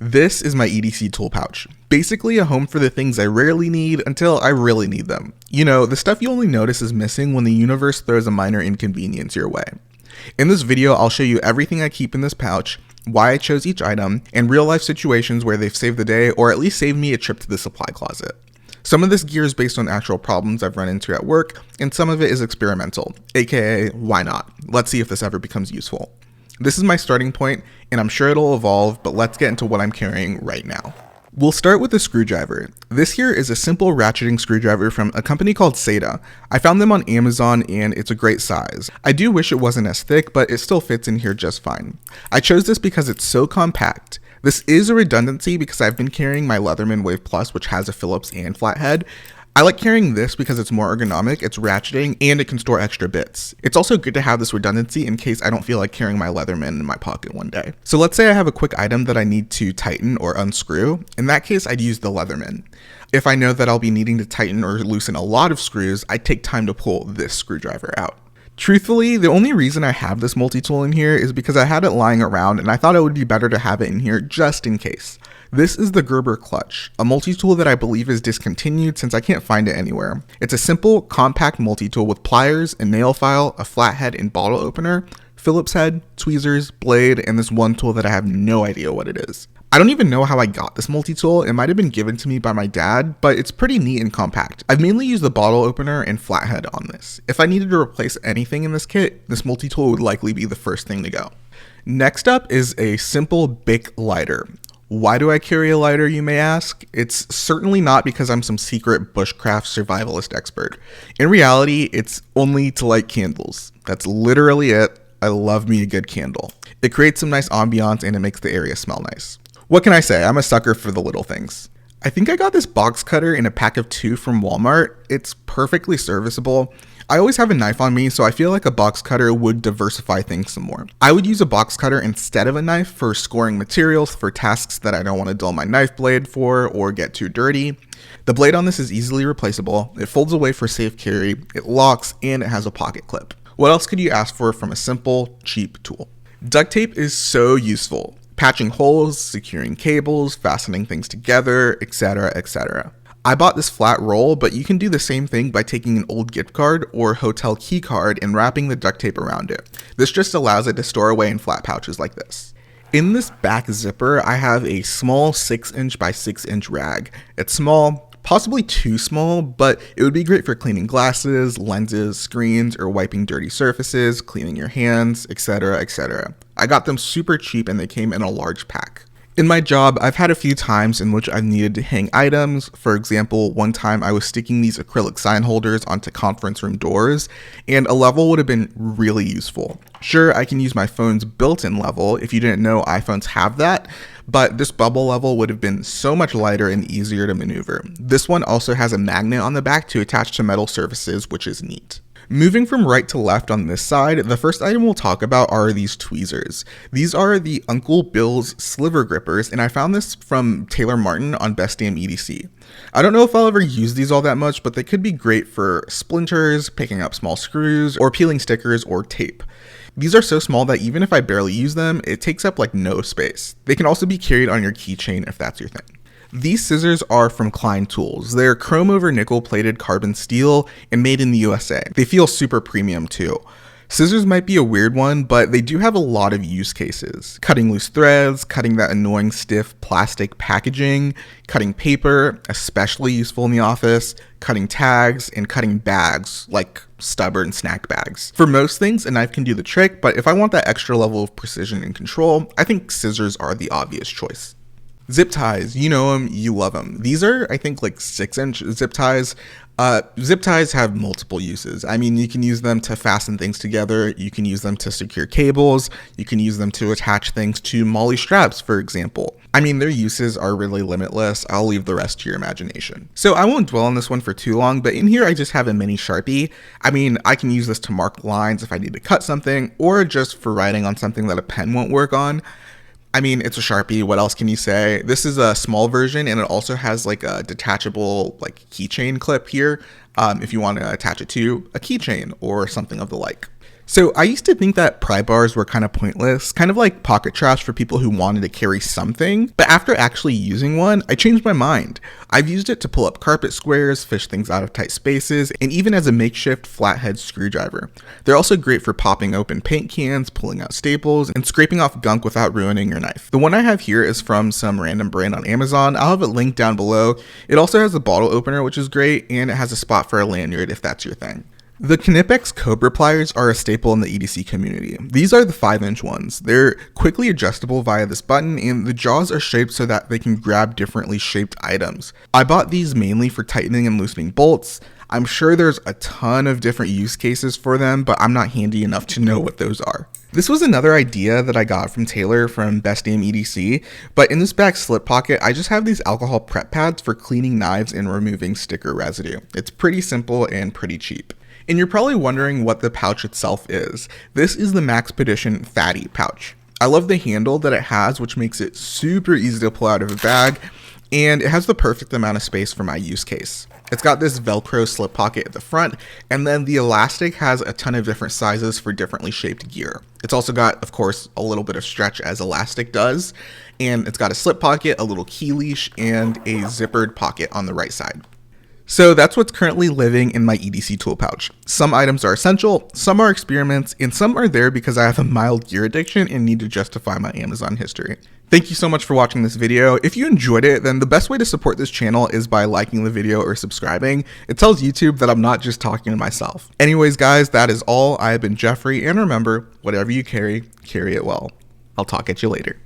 This is my EDC tool pouch. Basically a home for the things I rarely need until I really need them. You know, the stuff you only notice is missing when the universe throws a minor inconvenience your way. In this video, I'll show you everything I keep in this pouch, why I chose each item, and real life situations where they've saved the day or at least saved me a trip to the supply closet. Some of this gear is based on actual problems I've run into at work, and some of it is experimental, aka why not? Let's see if this ever becomes useful. This is my starting point, and I'm sure it'll evolve, but let's get into what I'm carrying right now. We'll start with the screwdriver. This here is a simple ratcheting screwdriver from a company called Seda. I found them on Amazon and it's a great size. I do wish it wasn't as thick, but it still fits in here just fine. I chose this because it's so compact. This is a redundancy because I've been carrying my Leatherman Wave Plus, which has a Phillips and flathead. I like carrying this because it's more ergonomic, it's ratcheting, and it can store extra bits. It's also good to have this redundancy in case I don't feel like carrying my Leatherman in my pocket one day. So let's say I have a quick item that I need to tighten or unscrew. In that case, I'd use the Leatherman. If I know that I'll be needing to tighten or loosen a lot of screws, I take time to pull this screwdriver out. Truthfully, the only reason I have this multi-tool in here is because I had it lying around and I thought it would be better to have it in here just in case. This is the Gerber Clutch, a multi-tool that I believe is discontinued since I can't find it anywhere. It's a simple, compact multi-tool with pliers, a nail file, a flathead and bottle opener, Phillips head, tweezers, blade, and this one tool that I have no idea what it is. I don't even know how I got this multi-tool. It might have been given to me by my dad, but it's pretty neat and compact. I've mainly used the bottle opener and flathead on this. If I needed to replace anything in this kit, this multi-tool would likely be the first thing to go. Next up is a simple Bic lighter. Why do I carry a lighter, you may ask? It's certainly not because I'm some secret bushcraft survivalist expert. In reality, it's only to light candles. That's literally it. I love me a good candle. It creates some nice ambiance and it makes the area smell nice. What can I say? I'm a sucker for the little things. I think I got this box cutter in a pack of 2 from Walmart. It's perfectly serviceable. I always have a knife on me, so I feel like a box cutter would diversify things some more. I would use a box cutter instead of a knife for scoring materials for tasks that I don't want to dull my knife blade for or get too dirty. The blade on this is easily replaceable. It folds away for safe carry, it locks, and it has a pocket clip. What else could you ask for from a simple, cheap tool? Duct tape is so useful. Patching holes, securing cables, fastening things together, etc., etc. I bought this flat roll, but you can do the same thing by taking an old gift card or hotel key card and wrapping the duct tape around it. This just allows it to store away in flat pouches like this. In this back zipper, I have a small 6" by 6" rag. It's small, possibly too small, but it would be great for cleaning glasses, lenses, screens, or wiping dirty surfaces, cleaning your hands, etc., etc. I got them super cheap and they came in a large pack. In my job, I've had a few times in which I've needed to hang items. For example, one time I was sticking these acrylic sign holders onto conference room doors, and a level would have been really useful. Sure, I can use my phone's built-in level. If you didn't know, iPhones have that, but this bubble level would have been so much lighter and easier to maneuver. This one also has a magnet on the back to attach to metal surfaces, which is neat. Moving from right to left on this side, the first item we'll talk about are these tweezers. These are the Uncle Bill's sliver grippers, and I found this from Taylor Martin on Best Damn EDC. I don't know if I'll ever use these all that much, but they could be great for splinters, picking up small screws, or peeling stickers or tape. These are so small that even if I barely use them, it takes up like no space. They can also be carried on your keychain if that's your thing. These scissors are from Klein Tools. They're chrome over nickel plated carbon steel and made in the USA. They feel super premium too. Scissors might be a weird one, but they do have a lot of use cases. Cutting loose threads, cutting that annoying stiff plastic packaging, cutting paper, especially useful in the office, cutting tags, and cutting bags, like stubborn snack bags. For most things, a knife can do the trick, but if I want that extra level of precision and control, I think scissors are the obvious choice. Zip ties, you know them, you love them. These are, I think, like 6" zip ties. Zip ties have multiple uses. I mean, you can use them to fasten things together. You can use them to secure cables. You can use them to attach things to MOLLE straps, for example. I mean, their uses are really limitless. I'll leave the rest to your imagination. So I won't dwell on this one for too long, but in here I just have a mini Sharpie. I mean, I can use this to mark lines if I need to cut something, or just for writing on something that a pen won't work on. I mean, it's a Sharpie, what else can you say? This is a small version and it also has like a detachable like keychain clip here if you want to attach it to a keychain or something of the like. So I used to think that pry bars were kind of pointless, kind of like pocket trash for people who wanted to carry something, but after actually using one, I changed my mind. I've used it to pull up carpet squares, fish things out of tight spaces, and even as a makeshift flathead screwdriver. They're also great for popping open paint cans, pulling out staples, and scraping off gunk without ruining your knife. The one I have here is from some random brand on Amazon. I'll have it linked down below. It also has a bottle opener, which is great, and it has a spot for a lanyard if that's your thing. The Knipex Cobra pliers are a staple in the EDC community. These are the 5-inch ones. They're quickly adjustable via this button, and the jaws are shaped so that they can grab differently shaped items. I bought these mainly for tightening and loosening bolts. I'm sure there's a ton of different use cases for them, but I'm not handy enough to know what those are. This was another idea that I got from Taylor from Best Damn EDC, but in this back slip pocket, I just have these alcohol prep pads for cleaning knives and removing sticker residue. It's pretty simple and pretty cheap. And you're probably wondering what the pouch itself is. This is the Maxpedition Fatty pouch. I love the handle that it has, which makes it super easy to pull out of a bag, and it has the perfect amount of space for my use case. It's got this Velcro slip pocket at the front, and then the elastic has a ton of different sizes for differently shaped gear. It's also got, of course, a little bit of stretch as elastic does, and it's got a slip pocket, a little key leash, and a zippered pocket on the right side. So that's what's currently living in my EDC tool pouch. Some items are essential, some are experiments, and some are there because I have a mild gear addiction and need to justify my Amazon history. Thank you so much for watching this video. If you enjoyed it, then the best way to support this channel is by liking the video or subscribing. It tells YouTube that I'm not just talking to myself. Anyways, guys, that is all. I have been Jeffrey, and remember, whatever you carry, carry it well. I'll talk at you later.